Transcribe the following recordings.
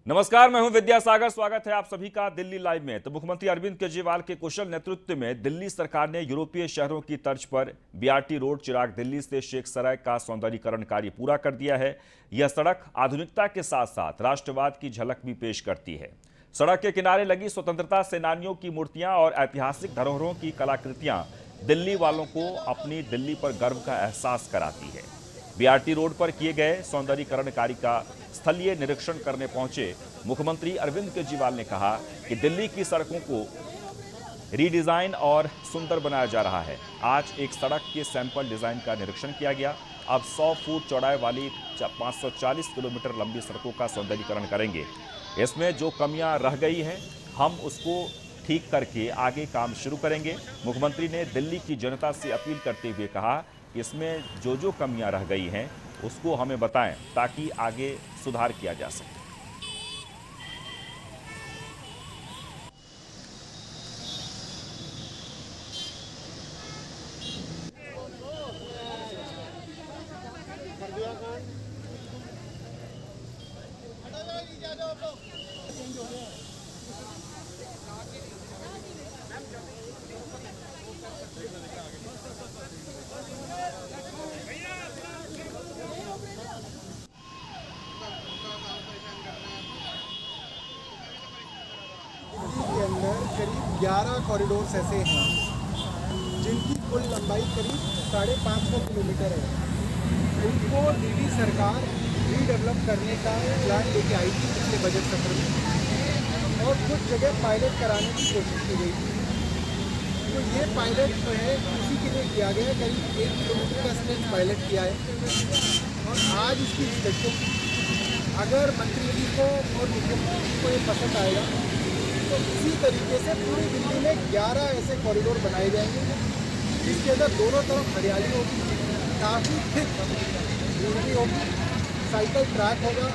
नमस्कार, मैं हूं विद्यासागर। स्वागत है आप सभी का दिल्ली लाइव में। तो मुख्यमंत्री अरविंद केजरीवाल के कुशल नेतृत्व में दिल्ली सरकार ने यूरोपीय शहरों की तर्ज पर बीआरटी रोड चिराग दिल्ली से शेख सराय का सौंदर्यीकरण कार्य पूरा कर दिया है। यह सड़क आधुनिकता के साथ साथ राष्ट्रवाद की झलक भी पेश करती है। सड़क के किनारे लगी स्वतंत्रता सेनानियों की मूर्तियां और ऐतिहासिक धरोहरों की कलाकृतियां दिल्ली वालों को अपनी दिल्ली पर गर्व का एहसास कराती है। बीआरटी रोड पर किए गए सौंदर्यीकरण कार्य का स्थलीय निरीक्षण करने पहुंचे मुख्यमंत्री अरविंद केजरीवाल ने कहा कि दिल्ली की सड़कों को रीडिजाइन और सुंदर बनाया जा रहा है। आज एक सड़क के सैंपल डिजाइन का निरीक्षण किया गया। अब 100 फुट चौड़ाई वाली 540 किलोमीटर लंबी सड़कों का सौंदर्यीकरण करेंगे। इसमें जो कमियां रह गई हैं हम उसको ठीक करके आगे काम शुरू करेंगे। मुख्यमंत्री ने दिल्ली की जनता से अपील करते हुए कहा कि इसमें जो कमियां रह गई हैं उसको हमें बताएं ताकि आगे सुधार किया जा सके। करीब 11 कॉरिडोर्स ऐसे हैं जिनकी कुल लंबाई करीब 550 किलोमीटर है। उनको दिल्ली सरकार रीडेवलप करने का प्लान लेके आई थी पिछले बजट सत्र में और कुछ जगह पायलट कराने की कोशिश की गई थी। तो ये पायलट जो है उसी के लिए किया गया है। करीब 1 किलोमीटर का स्ट्रेच पायलट किया है और आज इसकी इंस्पेक्शन अगर मंत्री जी को और मुख्यमंत्री जी को ये पसंद आएगा तो इसी तरीके से पूरी दिल्ली में 11 ऐसे कॉरिडोर बनाए जाएंगे जिसके अंदर दोनों तरफ हरियाली होगी, काफ़ी थिक ग्रीनरी होगी, साइकिल ट्रैक होगा,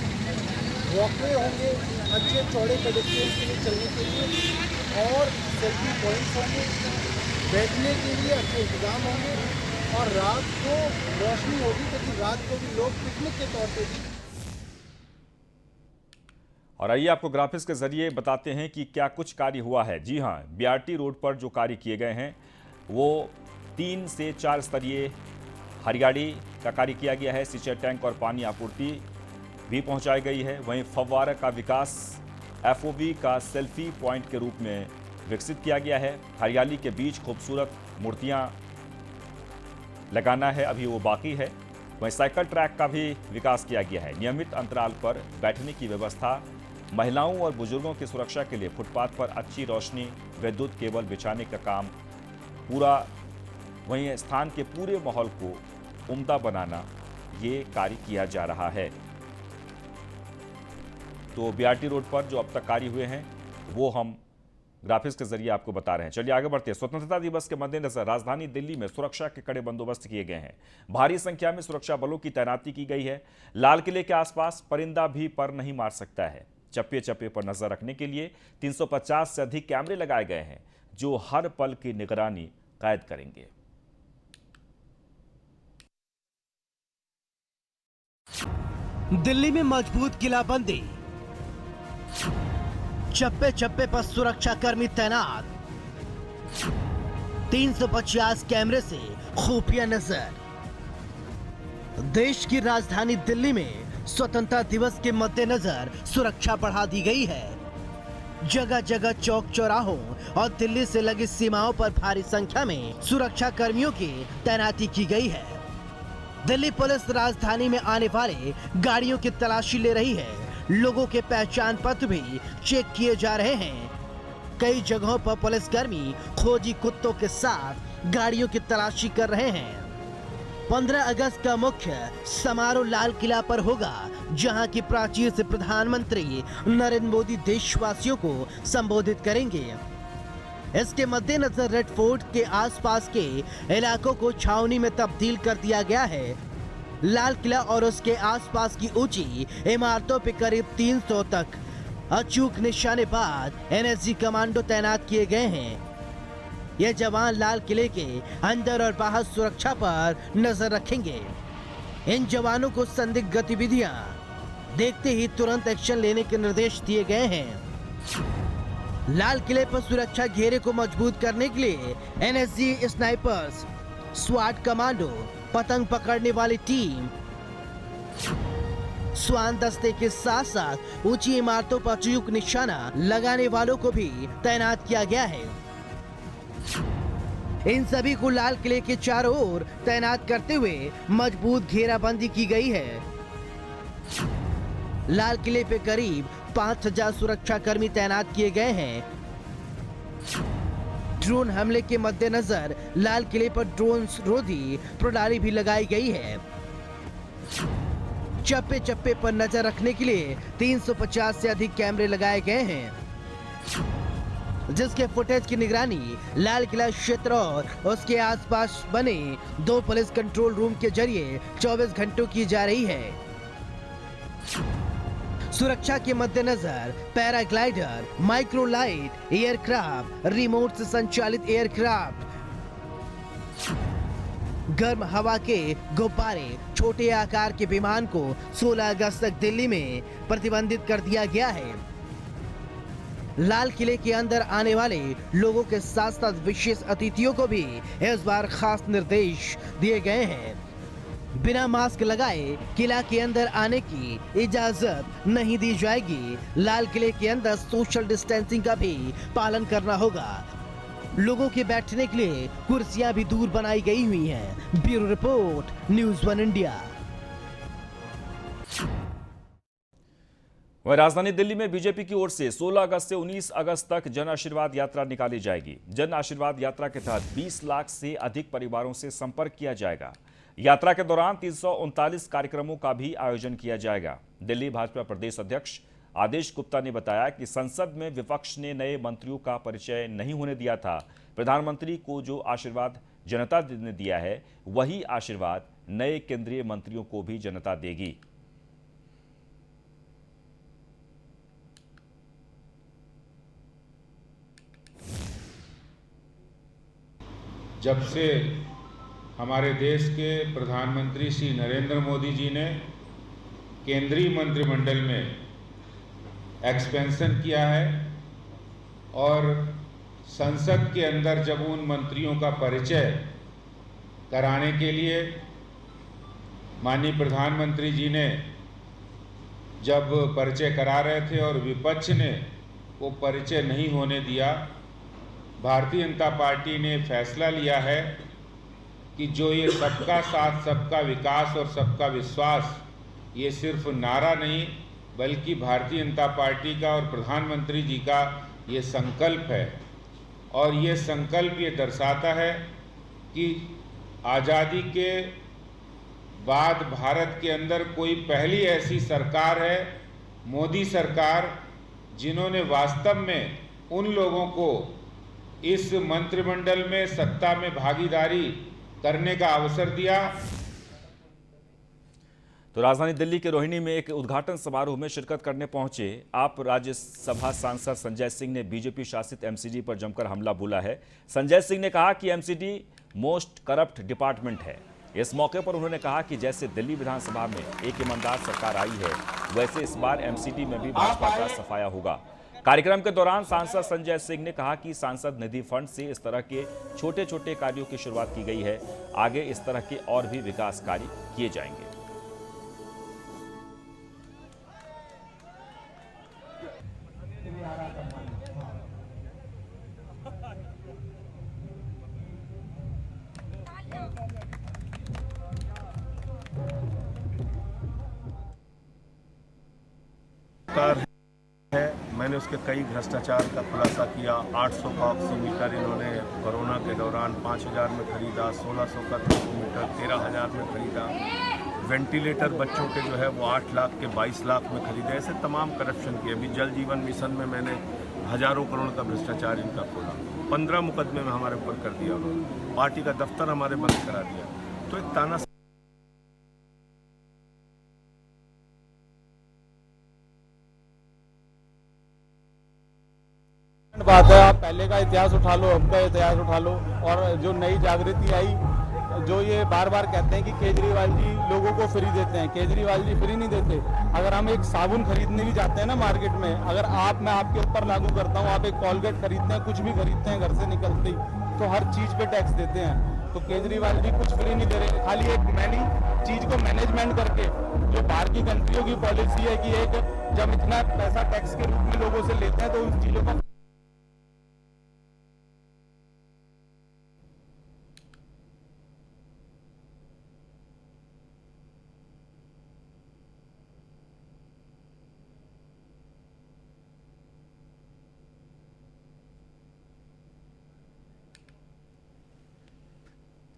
वॉकवे होंगे, अच्छे चौड़े पेडेस्ट्रियंस के लिए चलने के लिए और सेल्फी पॉइंट्स होंगे, बैठने के लिए अच्छे इंतजाम होंगे और रात को रोशनी होगी क्योंकि रात को भी लोग पिकनिक के तौर पर भी। और आइए आपको ग्राफिक्स के जरिए बताते हैं कि क्या कुछ कार्य हुआ है। जी हां, बीआरटी रोड पर जो कार्य किए गए हैं वो 3 से 4 स्तरीय हरियाली का कार्य किया गया है। सिंचाई टैंक और पानी आपूर्ति भी पहुंचाई गई है। वहीं फव्वारा का विकास एफओबी का सेल्फी पॉइंट के रूप में विकसित किया गया है। हरियाली के बीच खूबसूरत मूर्तियां लगाना है, अभी वो बाकी है। वहीं साइकिल ट्रैक का भी विकास किया गया है। नियमित अंतराल पर बैठने की व्यवस्था, महिलाओं और बुजुर्गों की सुरक्षा के लिए फुटपाथ पर अच्छी रोशनी, विद्युत केबल बिछाने का काम पूरा, वहीं स्थान के पूरे माहौल को उम्दा बनाना, ये कार्य किया जा रहा है। तो बीआरटी रोड पर जो अब तक कार्य हुए हैं वो हम ग्राफिक्स के जरिए आपको बता रहे हैं। चलिए आगे बढ़ते हैं। स्वतंत्रता दिवस के मद्देनजर राजधानी दिल्ली में सुरक्षा के कड़े बंदोबस्त किए गए हैं। भारी संख्या में सुरक्षा बलों की तैनाती की गई है। लाल किले के आसपास परिंदा भी पर नहीं मार सकता है। चप्पे चप्पे पर नजर रखने के लिए 350 से अधिक कैमरे लगाए गए हैं जो हर पल की निगरानी कैद करेंगे। दिल्ली में मजबूत किलाबंदी, चप्पे चप्पे पर सुरक्षा कर्मी तैनात, 350 कैमरे से खुफिया नजर। देश की राजधानी दिल्ली में स्वतंत्रता दिवस के मद्देनजर सुरक्षा बढ़ा दी गई है। जगह जगह चौक चौराहों और दिल्ली से लगी सीमाओं पर भारी संख्या में सुरक्षा कर्मियों की तैनाती की गई है। दिल्ली पुलिस राजधानी में आने वाले गाड़ियों की तलाशी ले रही है। लोगों के पहचान पत्र भी चेक किए जा रहे हैं। कई जगहों पर पुलिसकर्मी खोजी कुत्तों के साथ गाड़ियों की तलाशी कर रहे हैं। 15 अगस्त का मुख्य समारोह लाल किला पर होगा, जहां की प्राचीर से प्रधानमंत्री नरेंद्र मोदी देशवासियों को संबोधित करेंगे। इसके मद्देनजर रेड फोर्ट के आसपास के इलाकों को छावनी में तब्दील कर दिया गया है। लाल किला और उसके आसपास की ऊंची इमारतों पर करीब 300 तक अचूक निशानेबाज एनएसजी कमांडो तैनात किए गए हैं। ये जवान लाल किले के अंदर और बाहर सुरक्षा पर नजर रखेंगे। इन जवानों को संदिग्ध गतिविधियां देखते ही तुरंत एक्शन लेने के निर्देश दिए गए हैं। लाल किले पर सुरक्षा घेरे को मजबूत करने के लिए एनएसजी स्नाइपर्स, स्वाट कमांडो, पतंग पकड़ने वाली टीम, स्वान दस्ते के साथ साथ ऊंची इमारतों पर चूक निशाना लगाने वालों को भी तैनात किया गया है। इन सभी को लाल किले के चारों ओर तैनात करते हुए मजबूत घेराबंदी की गई है। लाल किले पे करीब 5000 सुरक्षा कर्मी तैनात किए गए हैं। ड्रोन हमले के मद्देनजर लाल किले पर ड्रोन रोधी प्रणाली भी लगाई गई है। चप्पे चप्पे पर नजर रखने के लिए 350 से अधिक कैमरे लगाए गए हैं, जिसके फुटेज की निगरानी लाल किला क्षेत्र और उसके आसपास बने 2 पुलिस कंट्रोल रूम के जरिए 24 घंटों की जा रही है। सुरक्षा के मद्देनजर पैराग्लाइडर, माइक्रोलाइट एयरक्राफ्ट, रिमोट से संचालित एयरक्राफ्ट, गर्म हवा के गुब्बारे, छोटे आकार के विमान को 16 अगस्त तक दिल्ली में प्रतिबंधित कर दिया गया है। लाल किले के अंदर आने वाले लोगों के साथ साथ विशेष अतिथियों को भी इस बार खास निर्देश दिए गए हैं। बिना मास्क लगाए किला के अंदर आने की इजाजत नहीं दी जाएगी। लाल किले के अंदर सोशल डिस्टेंसिंग का भी पालन करना होगा। लोगों के बैठने के लिए कुर्सियां भी दूर बनाई गई हुई हैं। Bureau report, news 1 India. वहीं राजधानी दिल्ली में बीजेपी की ओर से 16 अगस्त से 19 अगस्त तक जन आशीर्वाद यात्रा निकाली जाएगी। जन आशीर्वाद यात्रा के तहत 20 लाख से अधिक परिवारों से संपर्क किया जाएगा। यात्रा के दौरान 339 कार्यक्रमों का भी आयोजन किया जाएगा। दिल्ली भाजपा प्रदेश अध्यक्ष आदेश गुप्ता ने बताया कि संसद में विपक्ष ने नए मंत्रियों का परिचय नहीं होने दिया था। प्रधानमंत्री को जो आशीर्वाद जनता ने दिया है, वही आशीर्वाद नए केंद्रीय मंत्रियों को भी जनता देगी। जब से हमारे देश के प्रधानमंत्री श्री नरेंद्र मोदी जी ने केंद्रीय मंत्रिमंडल में एक्सपेंशन किया है और संसद के अंदर जब उन मंत्रियों का परिचय कराने के लिए माननीय प्रधानमंत्री जी ने जब परिचय करा रहे थे और विपक्ष ने वो परिचय नहीं होने दिया, भारतीय जनता पार्टी ने फैसला लिया है कि जो ये सबका साथ, सबका विकास और सबका विश्वास, ये सिर्फ नारा नहीं बल्कि भारतीय जनता पार्टी का और प्रधानमंत्री जी का ये संकल्प है। और ये संकल्प ये दर्शाता है कि आज़ादी के बाद भारत के अंदर कोई पहली ऐसी सरकार है, मोदी सरकार, जिन्होंने वास्तव में उन लोगों को इस मंत्रिमंडल में सत्ता में भागीदारी करने का अवसर दिया। तो राजधानी दिल्ली के रोहिणी में एक उद्घाटन समारोह में शिरकत करने पहुंचे आप राज्यसभा सांसद संजय सिंह ने बीजेपी शासित एमसीडी पर जमकर हमला बोला है। संजय सिंह ने कहा कि एमसीडी मोस्ट करप्ट डिपार्टमेंट है। इस मौके पर उन्होंने कहा कि जैसे दिल्ली विधानसभा में एक ईमानदार सरकार आई है, वैसे इस बार एमसीडी में भी भाजपा का सफाया होगा। कार्यक्रम के दौरान सांसद संजय सिंह ने कहा कि सांसद निधि फंड से इस तरह के छोटे छोटे कार्यों की शुरुआत की गई है। आगे इस तरह के और भी विकास कार्य किए जाएंगे। है, मैंने उसके कई भ्रष्टाचार का खुलासा किया। 800 का ऑक्सीमीटर इन्होंने कोरोना के दौरान 5000 में खरीदा, 1600 का थर्मोमीटर 13000 में खरीदा, वेंटिलेटर बच्चों के जो है वो 8 लाख के 22 लाख में खरीदे। ऐसे तमाम करप्शन किए। अभी जल जीवन मिशन में मैंने हजारों करोड़ का भ्रष्टाचार इनका खोला। 15 मुकदमे में हमारे ऊपर कर दिया उन्होंने। पार्टी का दफ्तर हमारे बंद करा दिया। तो एक ताना बात है। आप पहले का इतिहास उठा लो, अब का इतिहास उठा लो, और जो नई जागृति आई, जो ये बार बार कहते हैं कि केजरीवाल जी लोगों को फ्री देते हैं, केजरीवाल जी फ्री नहीं देते। अगर हम एक साबुन खरीदने भी जाते हैं ना मार्केट में, अगर मैं आपके ऊपर लागू करता हूँ, आप एक कॉलगेट खरीदते हैं, कुछ भी खरीदते हैं घर से निकलते ही, तो हर चीज़ पे टैक्स देते हैं। तो केजरीवाल जी कुछ फ्री नहीं दे रहे, खाली एक चीज़ को मैनेजमेंट करके, जो बाहर की कंट्रियों की पॉलिसी है कि एक जब इतना पैसा टैक्स के रूप में लोगों से लेते हैं तो उन चीज़ों को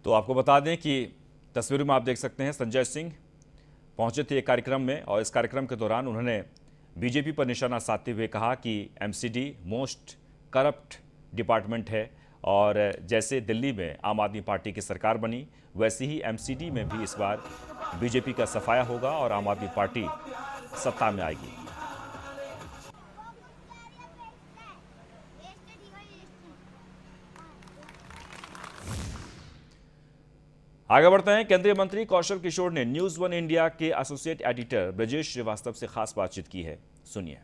तो आपको बता दें कि तस्वीरों में आप देख सकते हैं संजय सिंह पहुंचे थे एक कार्यक्रम में, और इस कार्यक्रम के दौरान उन्होंने बीजेपी पर निशाना साधते हुए कहा कि एमसीडी मोस्ट करप्ट डिपार्टमेंट है, और जैसे दिल्ली में आम आदमी पार्टी की सरकार बनी, वैसे ही एमसीडी में भी इस बार बीजेपी का सफाया होगा और आम आदमी पार्टी सत्ता में आएगी। आगे बढ़ते हैं। केंद्रीय मंत्री कौशल किशोर ने न्यूज वन इंडिया के एसोसिएट एडिटर ब्रजेश श्रीवास्तव से खास बातचीत की है, सुनिए।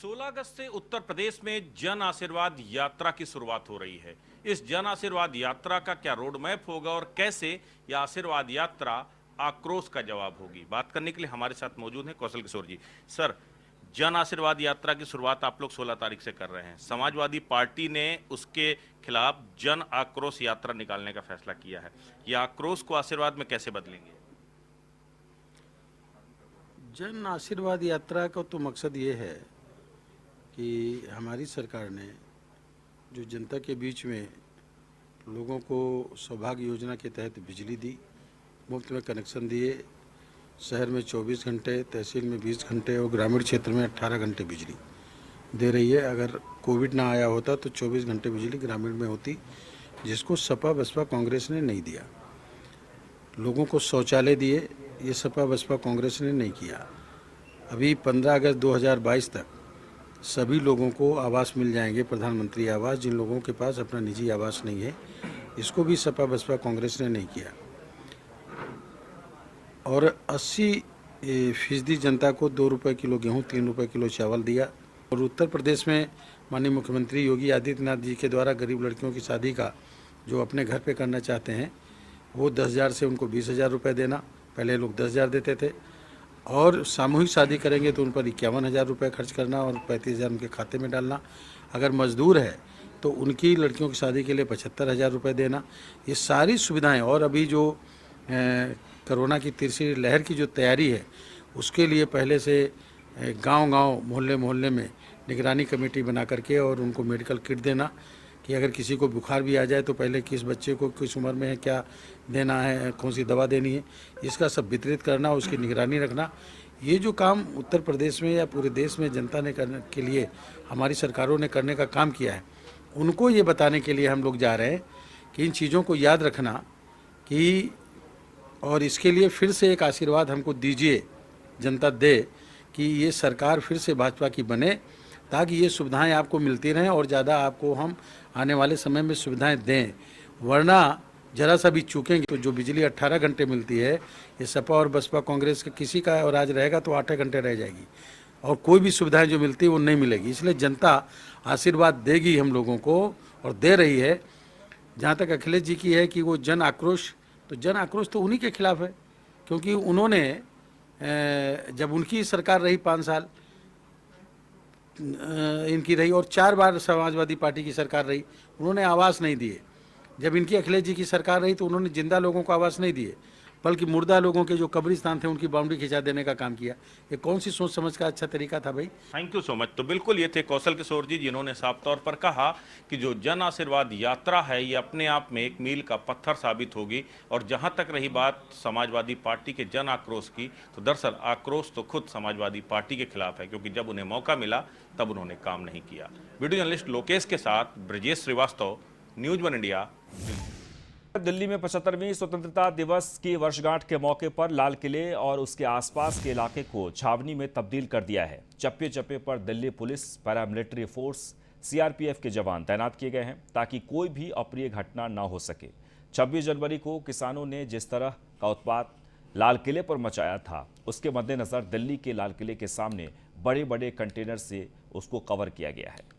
16 अगस्त से उत्तर प्रदेश में जन आशीर्वाद यात्रा की शुरुआत हो रही है। इस जन आशीर्वाद यात्रा का क्या रोड मैप होगा और कैसे यह आशीर्वाद यात्रा आक्रोश का जवाब होगी, बात करने के लिए हमारे साथ मौजूद हैं कौशल किशोर जी। सर, जन आशीर्वाद यात्रा की शुरुआत आप लोग 16 तारीख से कर रहे हैं। समाजवादी पार्टी ने उसके खिलाफ जन आक्रोश यात्रा निकालने का फैसला किया है। यह आक्रोश को आशीर्वाद में कैसे बदलेंगे? जन आशीर्वाद यात्रा का तो मकसद ये है कि हमारी सरकार ने जो जनता के बीच में लोगों को सौभाग्य योजना के तहत बिजली दी, मुफ्त में कनेक्शन दिए, शहर में 24 घंटे, तहसील में 20 घंटे और ग्रामीण क्षेत्र में 18 घंटे बिजली दे रही है। अगर कोविड ना आया होता तो 24 घंटे बिजली ग्रामीण में होती, जिसको सपा बसपा कांग्रेस ने नहीं दिया। लोगों को शौचालय दिए, ये सपा बसपा कांग्रेस ने नहीं किया। अभी 15 अगस्त 2022 तक सभी लोगों को आवास मिल जाएंगे, प्रधानमंत्री आवास, जिन लोगों के पास अपना निजी आवास नहीं है, इसको भी सपा बसपा कांग्रेस ने नहीं किया। और 80% जनता को 2 रुपये किलो गेहूँ, 3 रुपये किलो चावल दिया। और उत्तर प्रदेश में माननीय मुख्यमंत्री योगी आदित्यनाथ जी के द्वारा गरीब लड़कियों की शादी का जो अपने घर पे करना चाहते हैं, वो 10,000 से उनको 20,000 रुपये देना। पहले लोग 10,000 देते थे। और सामूहिक शादी करेंगे तो उन पर 51,000 रुपये खर्च करना और 35,000 उनके खाते में डालना। अगर मजदूर है तो उनकी लड़कियों की शादी के लिए 75,000 रुपये देना। ये सारी सुविधाएं, और अभी जो कोरोना की तीसरी लहर की जो तैयारी है, उसके लिए पहले से गांव-गांव, मोहल्ले में निगरानी कमेटी बना करके और उनको मेडिकल किट देना कि अगर किसी को बुखार भी आ जाए तो पहले किस बच्चे को किस उम्र में है, क्या देना है, कौन सी दवा देनी है, इसका सब वितरित करना, उसकी निगरानी रखना। ये जो काम उत्तर प्रदेश में या पूरे देश में जनता ने करने के लिए हमारी सरकारों ने करने का काम किया है, उनको ये बताने के लिए हम लोग जा रहे हैं कि इन चीज़ों को याद रखना कि, और इसके लिए फिर से एक आशीर्वाद हमको दीजिए, जनता दे कि ये सरकार फिर से भाजपा की बने, ताकि ये सुविधाएं आपको मिलती रहें और ज़्यादा आपको हम आने वाले समय में सुविधाएं दें। वरना जरा सा भी चूकेंगे तो जो बिजली 18 घंटे मिलती है, ये सपा और बसपा कांग्रेस का किसी का राज रहेगा तो 8 घंटे रह जाएगी और कोई भी सुविधाएं जो मिलती है वो नहीं मिलेगी। इसलिए जनता आशीर्वाद देगी हम लोगों को और दे रही है। जहाँ तक अखिलेश जी की है कि वो जन आक्रोश, तो जन आक्रोश तो उन्हीं के खिलाफ है, क्योंकि उन्होंने जब उनकी सरकार रही 5 साल इनकी रही और 4 बार समाजवादी पार्टी की सरकार रही, उन्होंने आवास नहीं दिए। जब इनकी अखिलेश जी की सरकार रही तो उन्होंने जिंदा लोगों को आवास नहीं दिए, बल्कि मुर्दा लोगों के जो कब्रिस्तान थे उनकी बाउंड्री खिंचा देने का काम किया। ये कौन सी सोच समझ का अच्छा तरीका था भाई? Thank you so much. तो बिल्कुल ये थे कौशल किशोर जी, जिन्होंने साफ तौर पर कहा कि जो जन आशीर्वाद यात्रा है ये अपने आप में एक मील का पत्थर साबित होगी। और जहां तक रही बात समाजवादी पार्टी के जन आक्रोश की, तो दरअसल आक्रोश तो खुद समाजवादी पार्टी के खिलाफ है, क्योंकि जब उन्हें मौका मिला तब उन्होंने काम नहीं किया। वीडियो जर्नलिस्ट लोकेश के साथ Brajesh Srivastava, news one India. Delhi में 75वीं स्वतंत्रता दिवस की वर्षगांठ के मौके पर लाल किले और उसके आसपास के इलाके को छावनी में तब्दील कर दिया है। चप्पे चप्पे पर Delhi police, paramilitary force, CRPF के जवान तैनात किए गए हैं ताकि कोई भी अप्रिय घटना न हो सके। 26 जनवरी को किसानों ने जिस तरह का उत्पात लाल किले पर मचाया था, उसके मद्देनजर दिल्ली के लाल किले के सामने बड़े बड़े कंटेनर से उसको कवर किया गया है।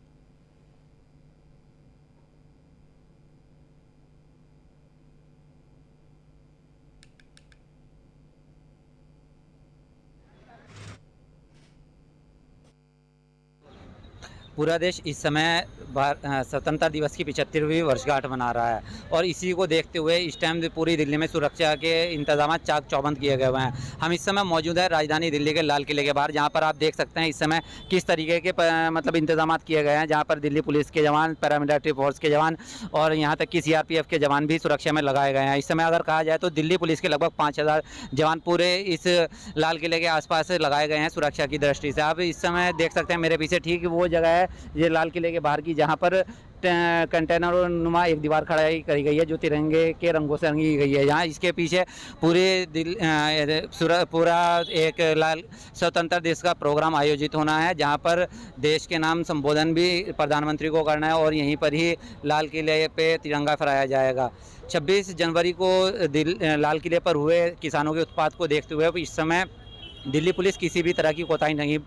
पूरा देश इस समय स्वतंत्रता दिवस की 75वीं वर्षगांठ मना रहा है और इसी को देखते हुए इस टाइम पूरी दिल्ली में सुरक्षा के इंतजाम चाक चौबंद किए गए हुए हैं। हम इस समय मौजूद है राजधानी दिल्ली के लाल किले के बाहर, जहां पर आप देख सकते हैं इस समय किस तरीके के मतलब इंतजाम किए गए हैं, जहां पर दिल्ली पुलिस के जवान, पैरामिलिट्री फोर्स के जवान और यहाँ तक कि सीआरपीएफ के जवान भी सुरक्षा में लगाए गए हैं। इस समय अगर कहा जाए तो दिल्ली पुलिस के लगभग 5000 जवान पूरे इस लाल किले के आसपास लगाए गए हैं सुरक्षा की दृष्टि से। आप इस समय देख सकते हैं मेरे पीछे ठीक वो जगह है, ये लाल किले के बाहर की, जहां पर कंटेनर नुमा एक दीवार खड़ी करी गई है जो तिरंगे के रंगों से रंगी गई है। यहाँ इसके पीछे पूरा एक लाल स्वतंत्रता दिवस का प्रोग्राम आयोजित होना है, जहाँ पर देश के नाम संबोधन भी प्रधानमंत्री को करना है और यहीं पर ही लाल किले पे तिरंगा फहराया जाएगा। 26 जनवरी को लाल किले पर हुए किसानों के उत्पात को देखते हुए इस समय दिल्ली पुलिस किसी भी तरह की कोताही नहीं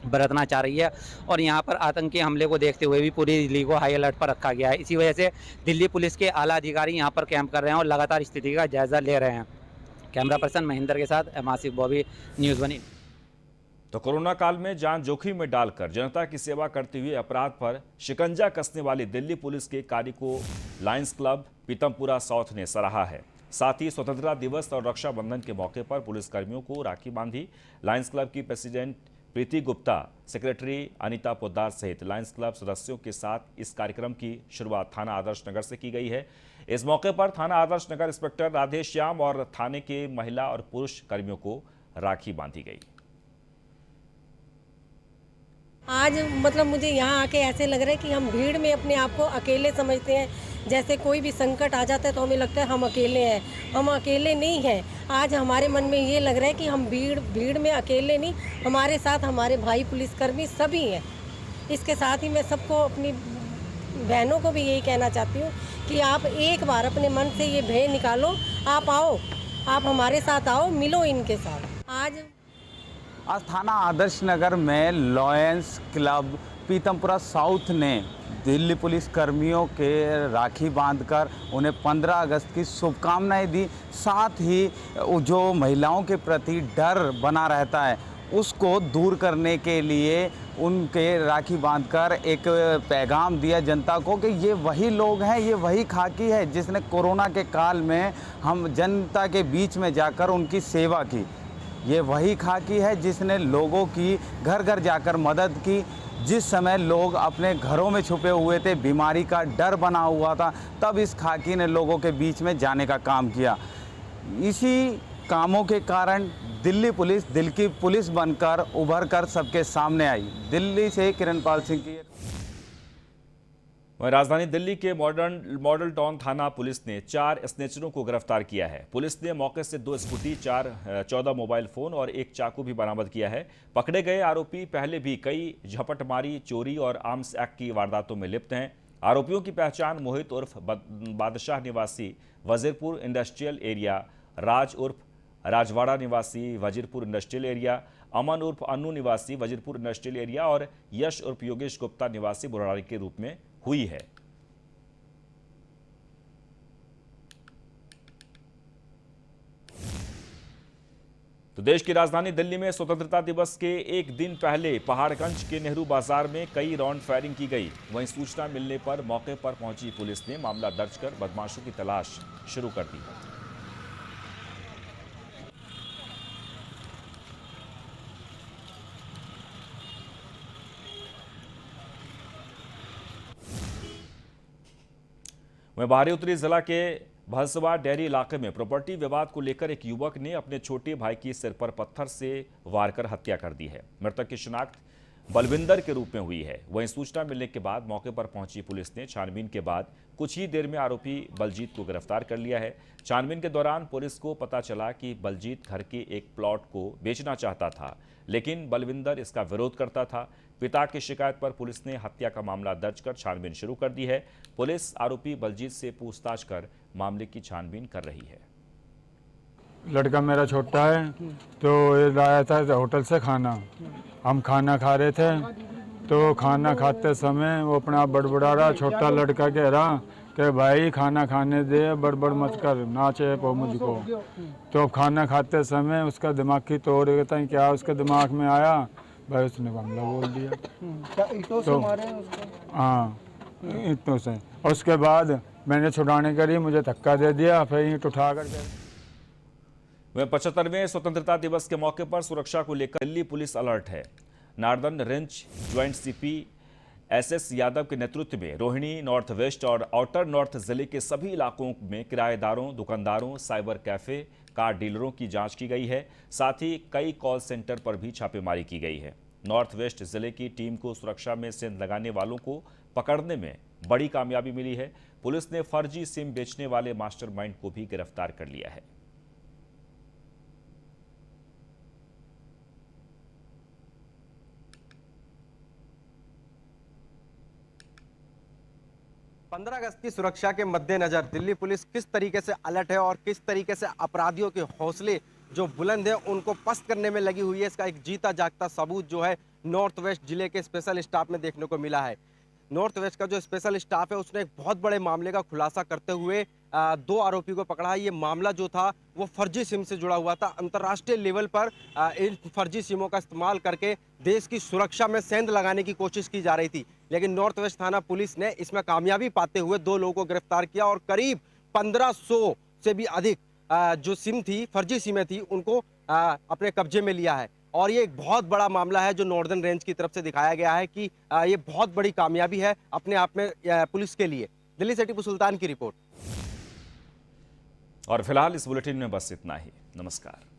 बरतना चाह रही है और यहाँ पर आतंकी हमले को देखते हुए भी पूरी दिल्ली को हाई अलर्ट पर रखा गया है। इसी वजह से दिल्ली पुलिस के आला अधिकारी यहाँ पर कैंप कर रहे हैं और लगातार स्थिति का जायजा ले रहे हैं। कैमरा पर्सन महेंद्र के साथ आसिफ बॉबी, न्यूज़ बनी। तो कोरोना काल में जान जोखिम में डालकर जनता की सेवा करते हुए अपराध पर शिकंजा कसने वाली दिल्ली पुलिस के कार्य को लायंस क्लब पीतमपुरा साउथ ने सराहा है। साथ ही स्वतंत्रता दिवस और रक्षाबंधन के मौके पर पुलिसकर्मियों को राखी बांधी। लायंस क्लब की प्रेसिडेंट प्रीति गुप्ता, सेक्रेटरी अनीता पोद्दार सहित लायंस क्लब सदस्यों के साथ इस कार्यक्रम की शुरुआत थाना आदर्श नगर से की गई है। इस मौके पर थाना आदर्श नगर इंस्पेक्टर राधे श्याम और थाने के महिला और पुरुष कर्मियों को राखी बांधी गई। आज मतलब मुझे यहाँ आके ऐसे लग रहा है कि हम भीड़ में अपने आप को अकेले समझते हैं। जैसे कोई भी संकट आ जाता है तो हमें लगता है हम अकेले हैं, हम अकेले नहीं हैं। आज हमारे मन में ये लग रहा है कि हम भीड़ में अकेले नहीं, हमारे साथ हमारे भाई पुलिसकर्मी सभी हैं। इसके साथ ही मैं सबको, अपनी बहनों को भी यही कहना चाहती हूँ कि आप एक बार अपने मन से ये भय निकालो, आप आओ, आप हमारे साथ आओ, मिलो इनके साथ। आज थाना आदर्श नगर में लायंस क्लब पीतमपुरा साउथ ने दिल्ली पुलिस कर्मियों के राखी बांधकर उन्हें 15 अगस्त की शुभकामनाएं दी। साथ ही जो महिलाओं के प्रति डर बना रहता है उसको दूर करने के लिए उनके राखी बांधकर एक पैगाम दिया जनता को कि ये वही लोग हैं, ये वही खाकी है जिसने कोरोना के काल में हम जनता के बीच में जाकर उनकी सेवा की। ये वही खाकी है जिसने लोगों की घर घर जाकर मदद की। जिस समय लोग अपने घरों में छुपे हुए थे, बीमारी का डर बना हुआ था, तब इस खाकी ने लोगों के बीच में जाने का काम किया। इसी कामों के कारण दिल्ली पुलिस दिल की पुलिस बनकर उभर कर सबके सामने आई। दिल्ली से किरणपाल सिंह की। राजधानी दिल्ली के मॉडल टाउन थाना पुलिस ने 4 स्नेचरों को गिरफ्तार किया है। पुलिस ने मौके से 2 स्कूटी, 14 मोबाइल फोन और 1 चाकू भी बरामद किया है। पकड़े गए आरोपी पहले भी कई झपटमारी, चोरी और आर्म्स एक्ट की वारदातों में लिप्त हैं। आरोपियों की पहचान मोहित उर्फ बादशाह निवासी वजीरपुर इंडस्ट्रियल एरिया, राज उर्फ राजवाड़ा निवासी वजीरपुर इंडस्ट्रियल एरिया, अमन उर्फ अन्नू निवासी वजीरपुर इंडस्ट्रियल एरिया और यश उर्फ योगेश गुप्ता निवासी बुराड़ी के रूप में हुई है। तो देश की राजधानी दिल्ली में स्वतंत्रता दिवस के एक दिन पहले पहाड़गंज के नेहरू बाजार में कई राउंड फायरिंग की गई। वहीं सूचना मिलने पर मौके पर पहुंची पुलिस ने मामला दर्ज कर बदमाशों की तलाश शुरू कर दी। वहीं बाहरी उत्तरी जिला के भलसवा डेयरी इलाके में प्रॉपर्टी विवाद को लेकर एक युवक ने अपने छोटे भाई की सिर पर पत्थर से वार कर हत्या कर दी है। मृतक की शिनाख्त बलविंदर के रूप में हुई है। वहीं सूचना मिलने के बाद मौके पर पहुंची पुलिस ने छानबीन के बाद कुछ ही देर में आरोपी बलजीत को गिरफ्तार कर लिया है। छानबीन के दौरान पुलिस को पता चला कि बलजीत घर के एक प्लॉट को बेचना चाहता था, लेकिन बलविंदर इसका विरोध करता था। पिता की शिकायत पर पुलिस ने हत्या का मामला दर्ज कर छानबीन शुरू कर दी है। पुलिस आरोपी बलजीत से पूछताछ कर मामले की छानबीन कर रही है। लड़का मेरा छोटा है, तो ये लाया था होटल से खाना। हम खाना खा रहे थे, तो खाना खाते समय वो अपना बड़बड़ा रहा। छोटा लड़का कह रहा कि भाई खाना खाने दे, बड़बड़ मत कर, नाचे पो मुझको। तो खाना खाते समय उसका दिमाग की तोड़ देता है, क्या उसके दिमाग में आया भाई, उसने हमला बोल दिया। क्या ईंटों से मारे उसको? हाँ, ईंटों से। उसके बाद मैंने छुड़ाने करी, मुझे धक्का दे दिया, फिर ईंट उठा कर वह 75वें स्वतंत्रता दिवस के मौके पर सुरक्षा को लेकर दिल्ली पुलिस अलर्ट है। Northern range joint CP SS Yadav के नेतृत्व में रोहिणी, नॉर्थ वेस्ट और आउटर नॉर्थ जिले के सभी इलाकों में किराएदारों, दुकानदारों, साइबर कैफे, कार डीलरों की जांच की गई है। साथ ही कई कॉल सेंटर पर भी छापेमारी की गई है। नॉर्थ वेस्ट जिले की टीम को सुरक्षा में सेंध लगाने वालों को पकड़ने में बड़ी कामयाबी मिली है। पुलिस ने फर्जी सिम बेचने वाले मास्टरमाइंड को भी गिरफ्तार कर लिया है। पंद्रह अगस्त की सुरक्षा के मद्देनजर दिल्ली पुलिस किस तरीके से अलर्ट है और किस तरीके से अपराधियों के हौसले जो बुलंद है उनको पस्त करने में लगी हुई है, इसका एक जीता जागता सबूत जो है नॉर्थ वेस्ट जिले के स्पेशल स्टाफ में देखने को मिला है। नॉर्थ वेस्ट का जो स्पेशल स्टाफ है उसने एक बहुत बड़े मामले का खुलासा करते हुए दो आरोपी को पकड़ा है। ये मामला जो था वो फर्जी सिम से जुड़ा हुआ था। अंतर्राष्ट्रीय लेवल पर इन फर्जी सिमों का इस्तेमाल करके देश की सुरक्षा में सेंध लगाने की कोशिश की जा रही थी, लेकिन नॉर्थ वेस्ट थाना पुलिस ने इसमें कामयाबी पाते हुए दो लोगों को गिरफ्तार किया और करीब 1500 से भी अधिक जो सिम थी, फर्जी सिमें थी, उनको अपने कब्जे में लिया है। और ये एक बहुत बड़ा मामला है जो नॉर्दर्न रेंज की तरफ से दिखाया गया है कि ये बहुत बड़ी कामयाबी है अपने आप में पुलिस के लिए। दिल्ली से टीपू सुल्तान की रिपोर्ट। और फिलहाल इस बुलेटिन में बस इतना ही। नमस्कार।